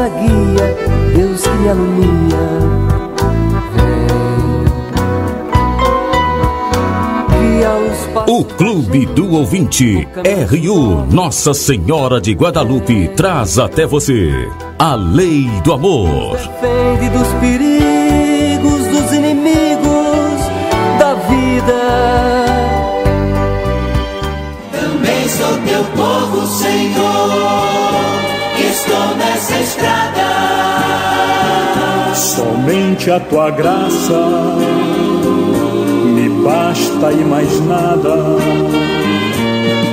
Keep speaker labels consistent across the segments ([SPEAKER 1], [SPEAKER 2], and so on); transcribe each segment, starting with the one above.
[SPEAKER 1] a guia, Deus que me alumia.
[SPEAKER 2] O Clube do Ouvinte RU Nossa Senhora de Guadalupe traz até você a Lei do Amor.
[SPEAKER 1] Defende dos perigos, dos inimigos da vida.
[SPEAKER 3] Também sou teu povo, Senhor, estou nessa estrada.
[SPEAKER 4] Somente a tua graça me basta e mais nada,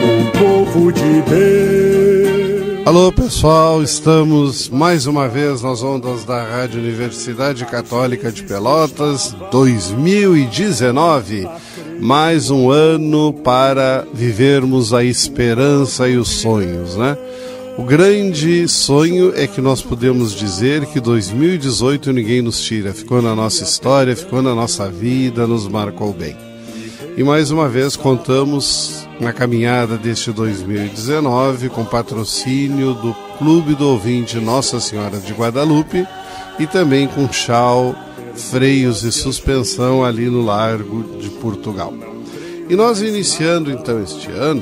[SPEAKER 4] o povo de Deus.
[SPEAKER 5] Alô pessoal, estamos mais uma vez nas ondas da Rádio Universidade Católica de Pelotas, 2019, mais um ano para vivermos a esperança e os sonhos, né? O grande sonho é que nós podemos dizer que 2018 ninguém nos tira, ficou na nossa história, ficou na nossa vida, nos marcou bem. E mais uma vez contamos na caminhada deste 2019 com patrocínio do Clube do Ouvinte Nossa Senhora de Guadalupe e também com chau, freios e suspensão ali no Largo de Portugal. E nós iniciando então este ano,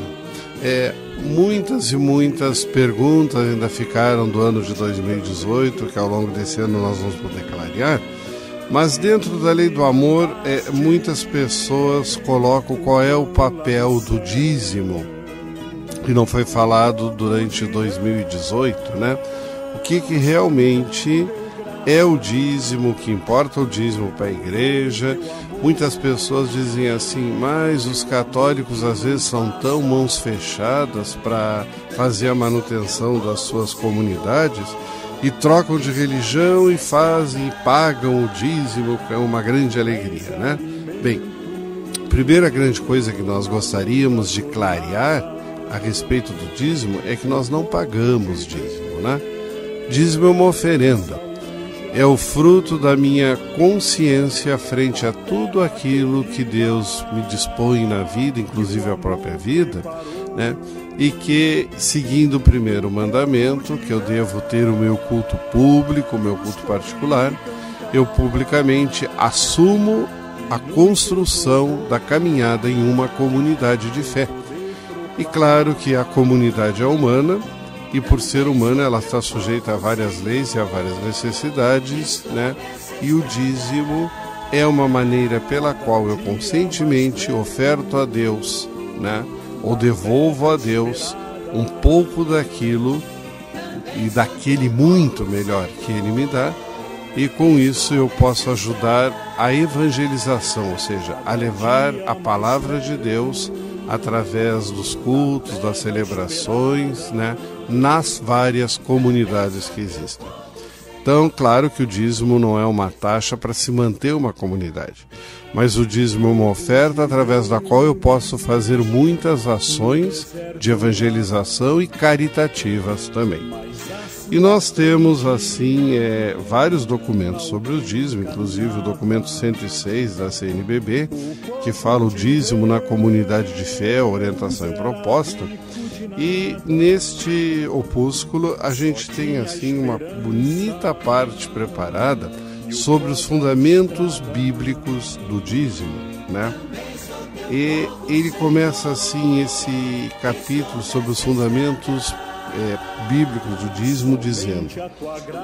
[SPEAKER 5] muitas e muitas perguntas ainda ficaram do ano de 2018, que ao longo desse ano nós vamos poder clarear, mas dentro da Lei do Amor, muitas pessoas colocam qual é o papel do dízimo, que não foi falado durante 2018, né? O que realmente é o dízimo, o que importa o dízimo para a igreja. Muitas pessoas dizem assim, mas os católicos às vezes são tão mãos fechadas para fazer a manutenção das suas comunidades e trocam de religião e fazem e pagam o dízimo, que é uma grande alegria, né? Bem, a primeira grande coisa que nós gostaríamos de clarear a respeito do dízimo é que nós não pagamos dízimo, né? Dízimo é uma oferenda. É o fruto da minha consciência frente a tudo aquilo que Deus me dispõe na vida, inclusive a própria vida, né? E que, seguindo o primeiro mandamento, que eu devo ter o meu culto público, o meu culto particular, eu publicamente assumo a construção da caminhada em uma comunidade de fé. E claro que a comunidade é humana, e por ser humana ela está sujeita a várias leis e a várias necessidades, né? E o dízimo é uma maneira pela qual eu conscientemente oferto a Deus, né? Ou devolvo a Deus um pouco daquilo e daquele muito melhor que Ele me dá, e com isso eu posso ajudar a evangelização, ou seja, a levar a palavra de Deus através dos cultos, das celebrações, né, nas várias comunidades que existem. Então, claro que o dízimo não é uma taxa para se manter uma comunidade, mas o dízimo é uma oferta através da qual eu posso fazer muitas ações de evangelização e caritativas também. E nós temos, assim, vários documentos sobre o dízimo, inclusive o documento 106 da CNBB, que fala o dízimo na comunidade de fé, orientação e proposta. E neste opúsculo a gente tem, assim, uma bonita parte preparada sobre os fundamentos bíblicos do dízimo, né? E ele começa, assim, esse capítulo sobre os fundamentos bíblicos do dízimo, dizendo: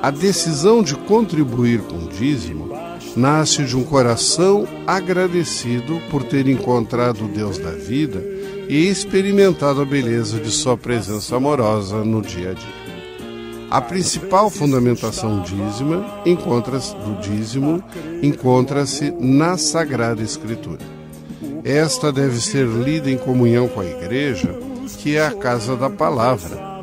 [SPEAKER 5] a decisão de contribuir com o dízimo nasce de um coração agradecido por ter encontrado o Deus da vida e experimentado a beleza de sua presença amorosa no dia a dia. A principal fundamentação dízima encontra-se na Sagrada Escritura. Esta deve ser lida em comunhão com a Igreja, que é a casa da palavra,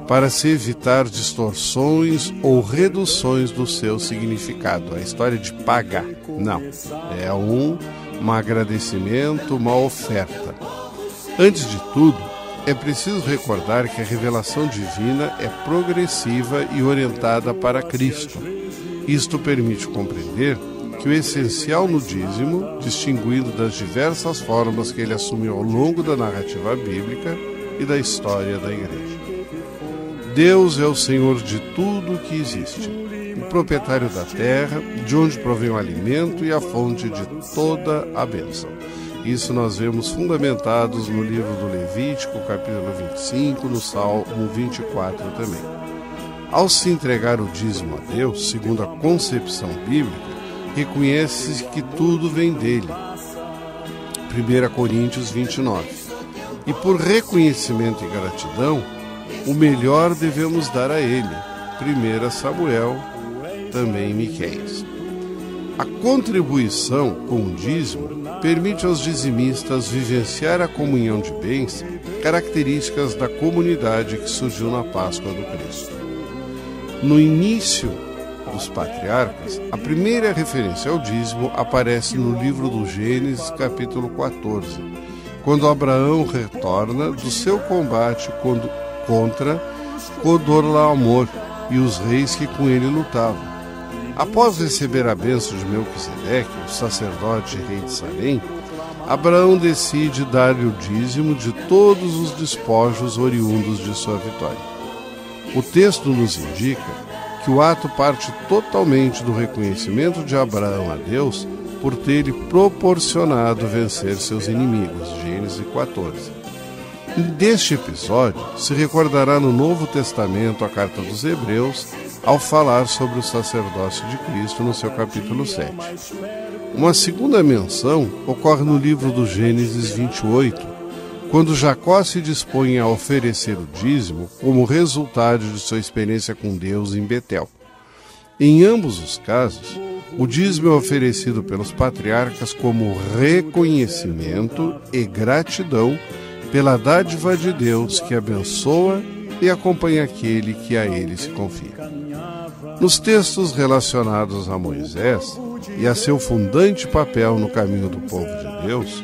[SPEAKER 5] para se evitar distorções ou reduções do seu significado. A história de pagar, não. É um agradecimento, uma oferta. Antes de tudo, é preciso recordar que a revelação divina é progressiva e orientada para Cristo. Isto permite compreender que o essencial no dízimo, distinguindo das diversas formas que ele assumiu ao longo da narrativa bíblica e da história da Igreja. Deus é o Senhor de tudo que existe, o proprietário da terra, de onde provém o alimento e a fonte de toda a bênção. Isso nós vemos fundamentados no livro do Levítico, capítulo 25, no Salmo 24 também. Ao se entregar o dízimo a Deus, segundo a concepção bíblica, reconhece que tudo vem dele. 1 Coríntios 29. E por reconhecimento e gratidão, o melhor devemos dar a ele. 1 Samuel, também Miqueias. A contribuição com o dízimo permite aos dizimistas vivenciar a comunhão de bens, características da comunidade que surgiu na Páscoa do Cristo. No início dos patriarcas, a primeira referência ao dízimo aparece no livro do Gênesis, capítulo 14, quando Abraão retorna do seu combate contra Codorlaomer e os reis que com ele lutavam. Após receber a bênção de Melquisedeque, o sacerdote e rei de Salém, Abraão decide dar-lhe o dízimo de todos os despojos oriundos de sua vitória. O texto nos indica que o ato parte totalmente do reconhecimento de Abraão a Deus por ter-lhe proporcionado vencer seus inimigos. Gênesis 14. Deste episódio se recordará no Novo Testamento a Carta dos Hebreus, ao falar sobre o sacerdócio de Cristo no seu capítulo 7. Uma segunda menção ocorre no livro do Gênesis 28, quando Jacó se dispõe a oferecer o dízimo como resultado de sua experiência com Deus em Betel. Em ambos os casos, o dízimo é oferecido pelos patriarcas como reconhecimento e gratidão pela dádiva de Deus que abençoa e acompanha aquele que a ele se confia. Nos textos relacionados a Moisés e a seu fundante papel no caminho do povo de Deus,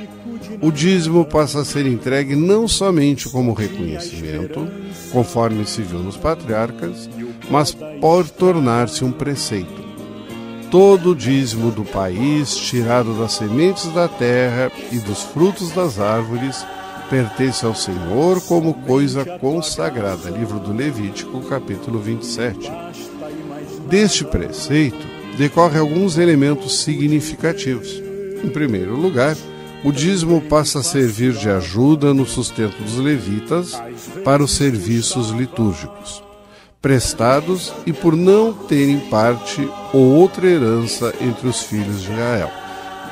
[SPEAKER 5] o dízimo passa a ser entregue não somente como reconhecimento, conforme se viu nos patriarcas, mas por tornar-se um preceito. Todo o dízimo do país, tirado das sementes da terra e dos frutos das árvores, pertence ao Senhor como coisa consagrada. Livro do Levítico, capítulo 27. Deste preceito, decorrem alguns elementos significativos. Em primeiro lugar, o dízimo passa a servir de ajuda no sustento dos levitas para os serviços litúrgicos, prestados e por não terem parte ou outra herança entre os filhos de Israel.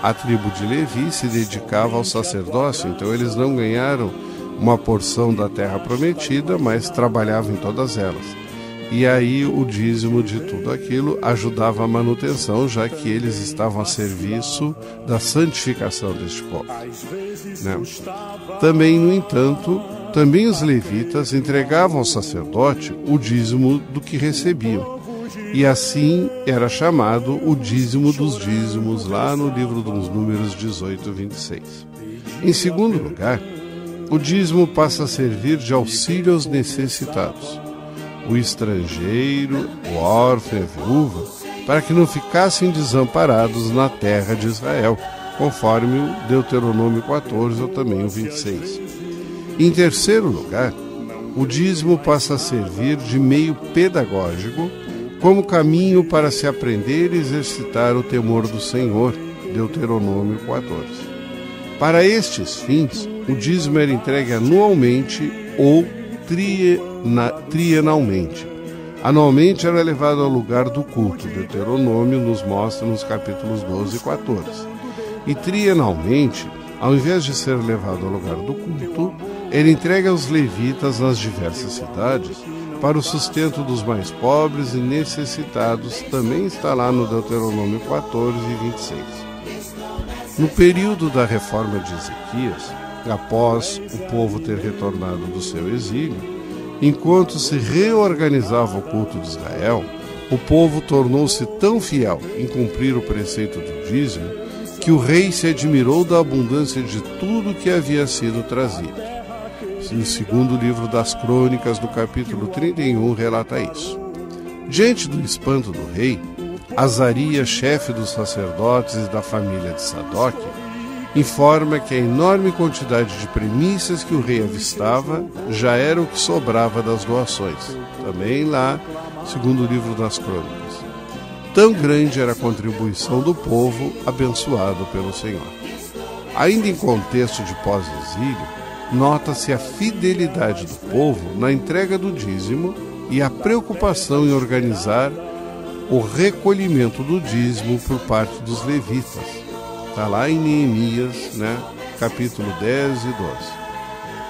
[SPEAKER 5] A tribo de Levi se dedicava ao sacerdócio, então eles não ganharam uma porção da terra prometida, mas trabalhavam em todas elas. E aí o dízimo de tudo aquilo ajudava a manutenção, já que eles estavam a serviço da santificação deste povo. Né? Também, no entanto, também os levitas entregavam ao sacerdote o dízimo do que recebiam. E assim era chamado o dízimo dos dízimos, lá no livro dos Números 18 e 26. Em segundo lugar, o dízimo passa a servir de auxílio aos necessitados, o estrangeiro, o órfão e a viúva, para que não ficassem desamparados na terra de Israel, conforme o Deuteronômio 14 ou também o 26. Em terceiro lugar, o dízimo passa a servir de meio pedagógico, como caminho para se aprender e exercitar o temor do Senhor, Deuteronômio 14. Para estes fins, o dízimo era entregue anualmente ou trienalmente. Anualmente era levado ao lugar do culto, Deuteronômio nos mostra nos capítulos 12 e 14. E trienalmente, ao invés de ser levado ao lugar do culto, era entregue aos levitas nas diversas cidades, para o sustento dos mais pobres e necessitados, também está lá no Deuteronômio 14 e 26. No período da reforma de Ezequias, após o povo ter retornado do seu exílio, enquanto se reorganizava o culto de Israel, o povo tornou-se tão fiel em cumprir o preceito do dízimo que o rei se admirou da abundância de tudo que havia sido trazido. No segundo livro das Crônicas, no capítulo 31, relata isso. Diante do espanto do rei, Azarias, chefe dos sacerdotes e da família de Sadoc, informa que a enorme quantidade de primícias que o rei avistava já era o que sobrava das doações. Também lá, segundo o livro das Crônicas. Tão grande era a contribuição do povo abençoado pelo Senhor. Ainda em contexto de pós-exílio, nota-se a fidelidade do povo na entrega do dízimo e a preocupação em organizar o recolhimento do dízimo por parte dos levitas. Está lá em Neemias, capítulo 10 e 12.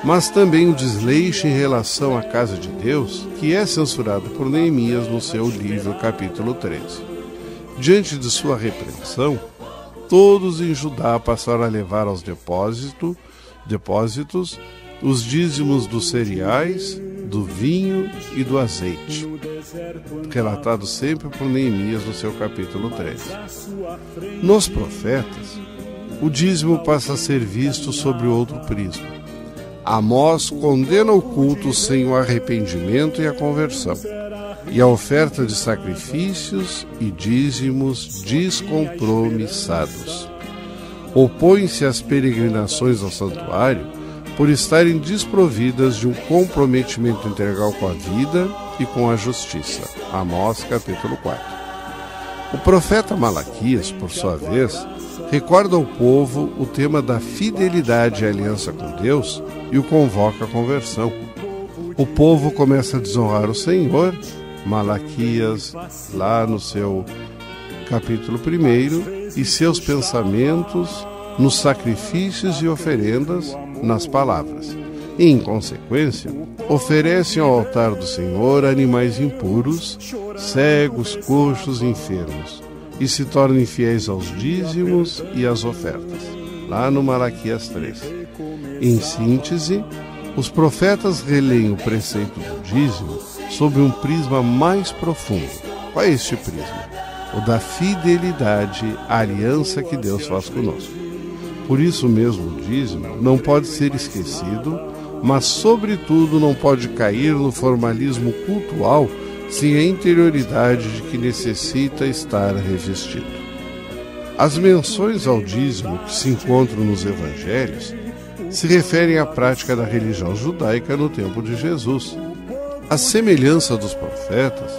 [SPEAKER 5] Mas também o desleixo em relação à casa de Deus, que é censurado por Neemias no seu livro, capítulo 13. Diante de sua repreensão, todos em Judá passaram a levar aos depósitos os dízimos dos cereais, do vinho e do azeite, relatado sempre por Neemias no seu capítulo 13. Nos profetas, o dízimo passa a ser visto sobre outro prisma. Amós condena o culto sem o arrependimento e a conversão, e a oferta de sacrifícios e dízimos descompromissados. Opõe-se às peregrinações ao santuário por estarem desprovidas de um comprometimento integral com a vida e com a justiça. Amós, capítulo 4. O profeta Malaquias, por sua vez, recorda ao povo o tema da fidelidade à aliança com Deus e o convoca à conversão. O povo começa a desonrar o Senhor, Malaquias, lá no seu capítulo 1, e seus pensamentos nos sacrifícios e oferendas, nas palavras. E, em consequência, oferecem ao altar do Senhor animais impuros, cegos, coxos e enfermos, e se tornam infiéis aos dízimos e às ofertas. Lá no Malaquias 3. Em síntese, os profetas releem o preceito do dízimo sob um prisma mais profundo. Qual é este prisma? O da fidelidade à aliança que Deus faz conosco. Por isso mesmo o dízimo não pode ser esquecido, mas sobretudo não pode cair no formalismo cultual sem a interioridade de que necessita estar revestido. As menções ao dízimo que se encontram nos evangelhos se referem à prática da religião judaica no tempo de Jesus. À semelhança dos profetas,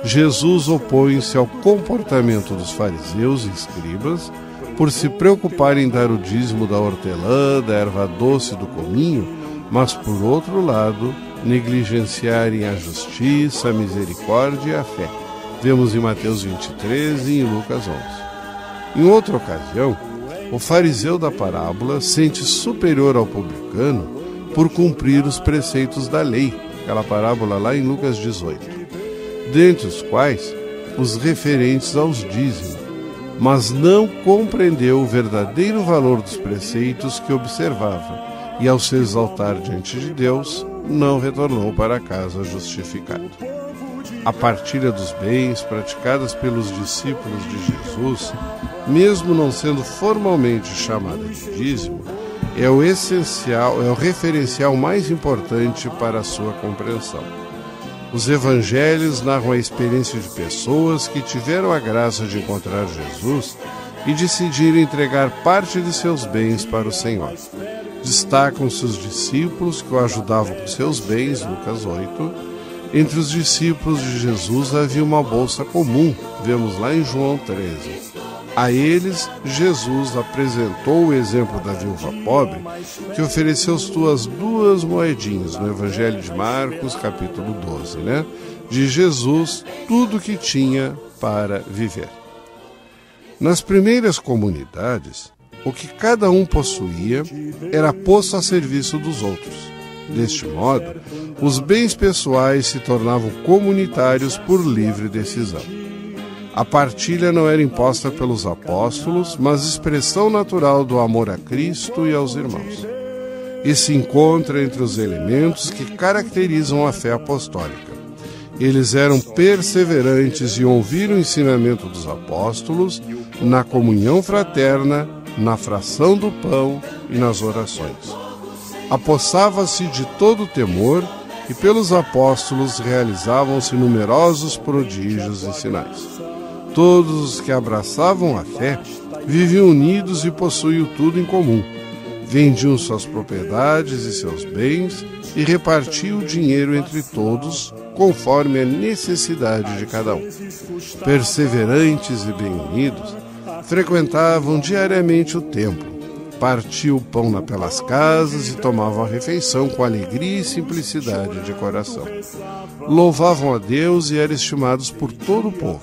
[SPEAKER 5] Jesus opõe-se ao comportamento dos fariseus e escribas por se preocuparem em dar o dízimo da hortelã, da erva doce e do cominho, mas, por outro lado, negligenciarem a justiça, a misericórdia e a fé. Vemos em Mateus 23 e em Lucas 11. Em outra ocasião, o fariseu da parábola sente superior ao publicano por cumprir os preceitos da lei, aquela parábola lá em Lucas 18, dentre os quais os referentes aos dízimos, mas não compreendeu o verdadeiro valor dos preceitos que observava, e ao se exaltar diante de Deus, não retornou para casa justificado. A partilha dos bens praticadas pelos discípulos de Jesus, mesmo não sendo formalmente chamada de dízimo, é o referencial mais importante para a sua compreensão. Os evangelhos narram a experiência de pessoas que tiveram a graça de encontrar Jesus e decidiram entregar parte de seus bens para o Senhor. Destacam-se os discípulos que o ajudavam com seus bens, Lucas 8. Entre os discípulos de Jesus havia uma bolsa comum, vemos lá em João 13. A eles, Jesus apresentou o exemplo da viúva pobre, que ofereceu suas 2 moedinhas, no Evangelho de Marcos, capítulo 12, de Jesus, tudo o que tinha para viver. Nas primeiras comunidades, o que cada um possuía era posto a serviço dos outros. Deste modo, os bens pessoais se tornavam comunitários por livre decisão. A partilha não era imposta pelos apóstolos, mas expressão natural do amor a Cristo e aos irmãos. E se encontra entre os elementos que caracterizam a fé apostólica. Eles eram perseverantes em ouvir o ensinamento dos apóstolos, na comunhão fraterna, na fração do pão e nas orações. Apossava-se de todo temor e pelos apóstolos realizavam-se numerosos prodígios e sinais. Todos os que abraçavam a fé Viviam unidos e possuíam tudo em comum. Vendiam suas propriedades e seus bens e repartiam o dinheiro entre todos, conforme a necessidade de cada um. Perseverantes e bem unidos, frequentavam diariamente o templo, partiam o pão pelas casas e tomavam a refeição com alegria e simplicidade de coração. Louvavam a Deus e eram estimados por todo o povo.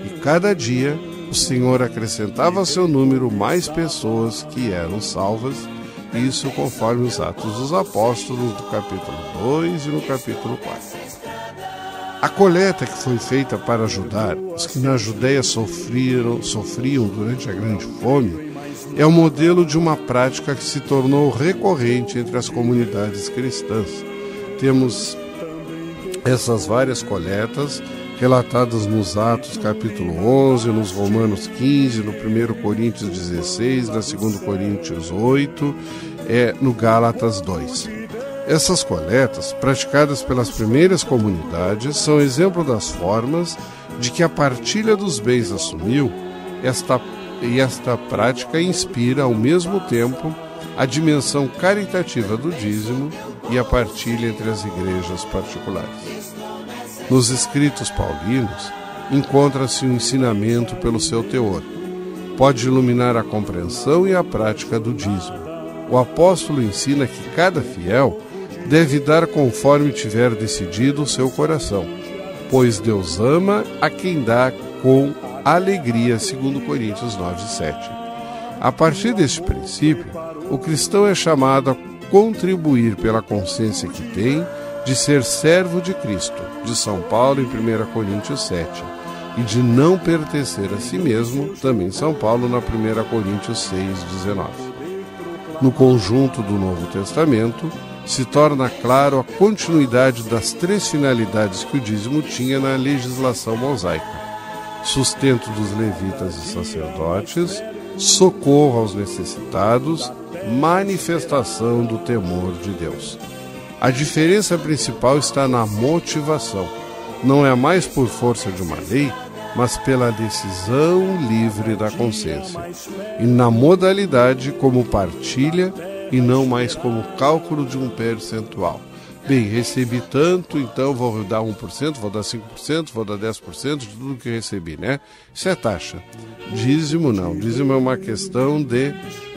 [SPEAKER 5] E cada dia o Senhor acrescentava ao seu número mais pessoas que eram salvas, isso conforme os Atos dos Apóstolos, no capítulo 2 e no capítulo 4. A coleta que foi feita para ajudar os que na Judéia sofriam durante a grande fome é o modelo de uma prática que se tornou recorrente entre as comunidades cristãs. Temos essas várias coletas relatadas nos Atos capítulo 11, nos Romanos 15, no 1 Coríntios 16, na 2 Coríntios 8, no Gálatas 2. Essas coletas, praticadas pelas primeiras comunidades, são exemplo das formas de que a partilha dos bens assumiu. Esta prática inspira, ao mesmo tempo, a dimensão caritativa do dízimo e a partilha entre as igrejas particulares. Nos escritos paulinos, encontra-se um ensinamento pelo seu teor. Pode iluminar a compreensão e a prática do dízimo. O apóstolo ensina que cada fiel deve dar conforme tiver decidido o seu coração, pois Deus ama a quem dá com alegria, 2 Coríntios 9:7. A partir deste princípio, o cristão é chamado a contribuir pela consciência que tem de ser servo de Cristo, de São Paulo em 1 Coríntios 7, e de não pertencer a si mesmo, também São Paulo na 1 Coríntios 6:19. No conjunto do Novo Testamento, se torna claro a continuidade das três finalidades que o dízimo tinha na legislação mosaica: sustento dos levitas e sacerdotes, socorro aos necessitados, manifestação do temor de Deus. A diferença principal está na motivação. Não é mais por força de uma lei, mas pela decisão livre da consciência. E na modalidade como partilha e não mais como cálculo de um percentual. Bem, recebi tanto, então vou dar 1%, vou dar 5%, vou dar 10% de tudo que recebi, né? Isso é taxa. Dízimo não. Dízimo é uma questão de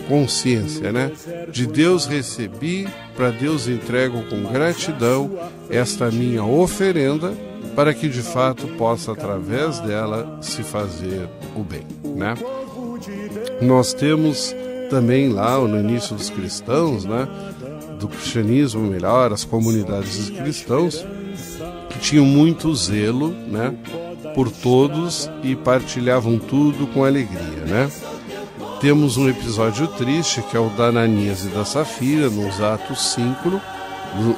[SPEAKER 5] consciência, né? De Deus recebi, para Deus entrego com gratidão esta minha oferenda, para que de fato possa, através dela, se fazer o bem, né? Nós temos também lá no início dos cristãos, né? Do cristianismo, melhor, as comunidades dos cristãos, que tinham muito zelo, né, por todos e partilhavam tudo com alegria, né? Temos um episódio triste, que é o da Ananias e da Safira, nos Atos 5,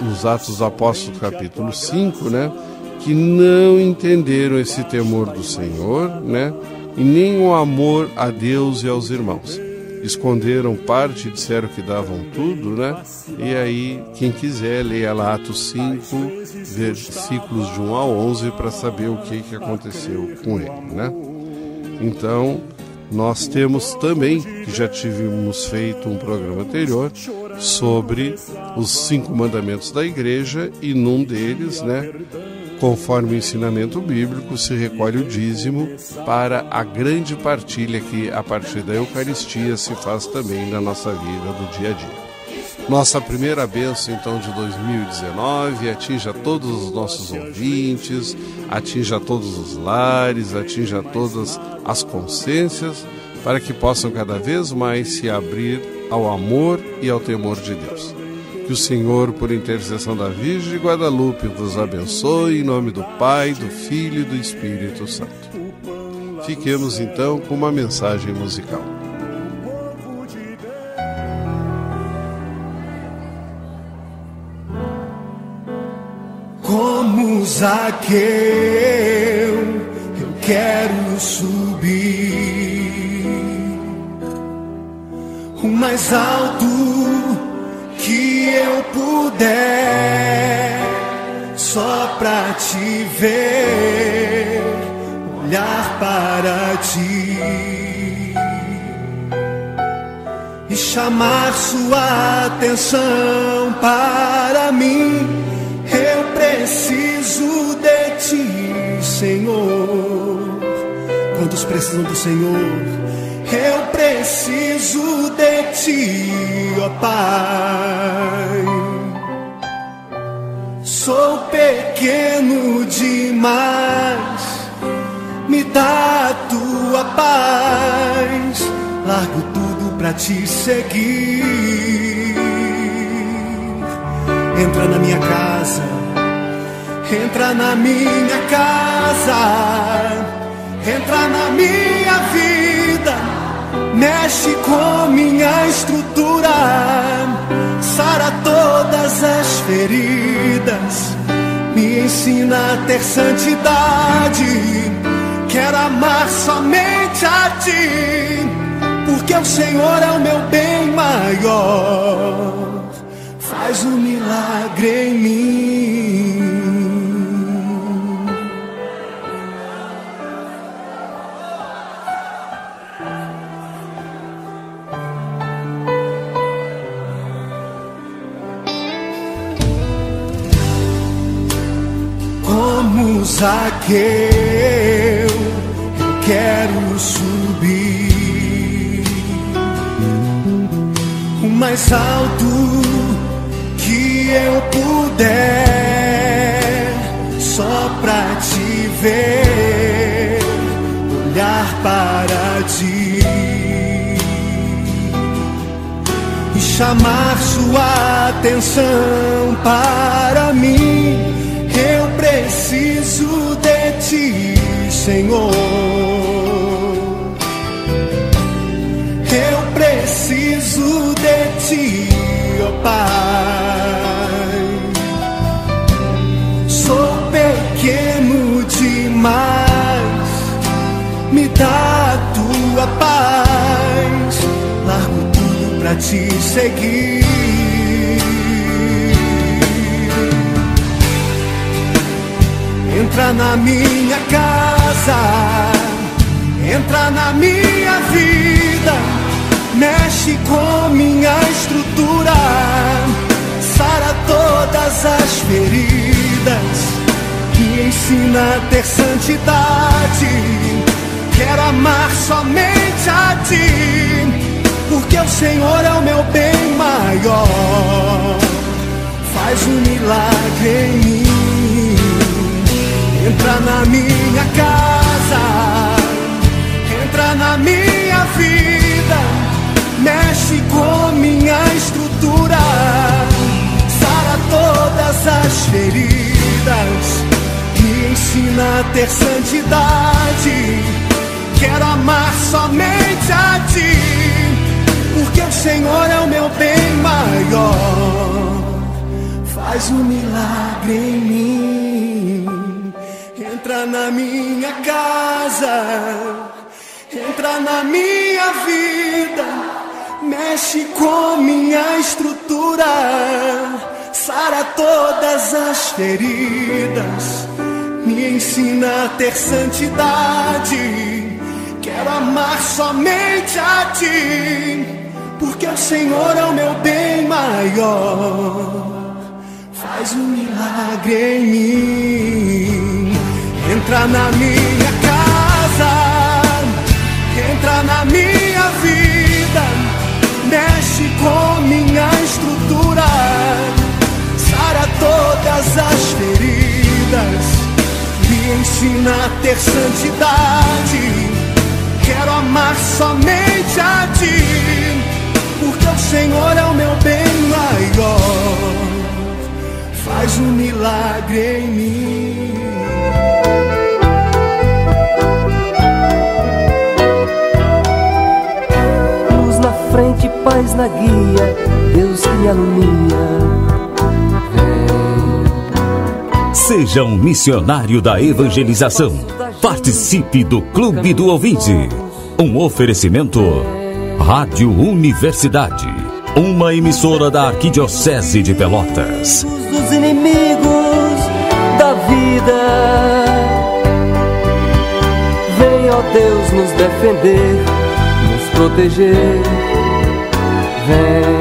[SPEAKER 5] nos Atos dos Apóstolos, capítulo 5, né, que não entenderam esse temor do Senhor, né, e nem o amor a Deus e aos irmãos. Esconderam parte e disseram que davam tudo, né? E aí, quem quiser, leia lá Atos 5, versículos de 1 a 11, para saber o que aconteceu com ele, né? Então, nós temos também, que já tivemos feito um programa anterior, sobre os 5 mandamentos da igreja, e num deles, né, conforme o ensinamento bíblico, se recolhe o dízimo para a grande partilha que, a partir da Eucaristia, se faz também na nossa vida do dia a dia. Nossa primeira bênção, então, de 2019, atinja todos os nossos ouvintes, atinja todos os lares, atinja todas as consciências, para que possam cada vez mais se abrir ao amor e ao temor de Deus. Que o Senhor, por intercessão da Virgem de Guadalupe, vos abençoe, em nome do Pai, do Filho e do Espírito Santo. Fiquemos então com uma mensagem musical.
[SPEAKER 6] Como Zaqueu, eu quero subir o mais alto que eu puder, só pra te ver, olhar para ti. chamar sua atenção para mim. Eu preciso de ti, Senhor. Quantos precisam do Senhor? Eu preciso de ti, ó Pai. Sou pequeno demais, me dá a tua paz. Largo tudo pra te seguir. Entra na minha casa, entra na minha casa, entra na minha vida, mexe com minha estrutura, sara todas as feridas, me ensina a ter santidade. Quero amar somente a ti, porque o Senhor é o meu bem maior. Faz um milagre em mim. Como Zaqueu, eu quero subir o mais alto que eu puder, só pra te ver, olhar para ti e chamar sua atenção para mim. Eu preciso de ti, Senhor. Eu preciso de ti, ó Pai. Sou pequeno demais, me dá a tua paz. Largo tudo pra te seguir. Entra na minha casa, entra na minha vida, mexe com minha estrutura, sara todas as feridas, me ensina a ter santidade. Quero amar somente a ti, porque o Senhor é o meu bem maior. Faz um milagre em mim. Entra na minha casa, entra na minha vida, mexe com minha estrutura, sara todas as feridas, me ensina a ter santidade. Quero amar somente a ti, porque o Senhor é o meu bem maior. Faz um milagre em mim. Entra na minha casa, entra na minha vida, mexe com minha estrutura, sara todas as feridas, me ensina a ter santidade. Quero amar somente a ti, porque o Senhor é o meu bem maior. Faz um milagre em mim. Entra na minha casa, entra na minha vida, mexe com minha estrutura, sara todas as feridas, me ensina a ter santidade. Quero amar somente a ti, porque o Senhor é o meu bem maior. Faz um milagre em mim.
[SPEAKER 1] Luz na frente, paz na guia, Deus que me alumia.
[SPEAKER 2] Seja um missionário da evangelização. Participe do Clube do Ouvinte. Um oferecimento Rádio Universidade, uma emissora da Arquidiocese de Pelotas.
[SPEAKER 1] Dos inimigos da vida, vem, ó Deus, nos defender, nos proteger. vem.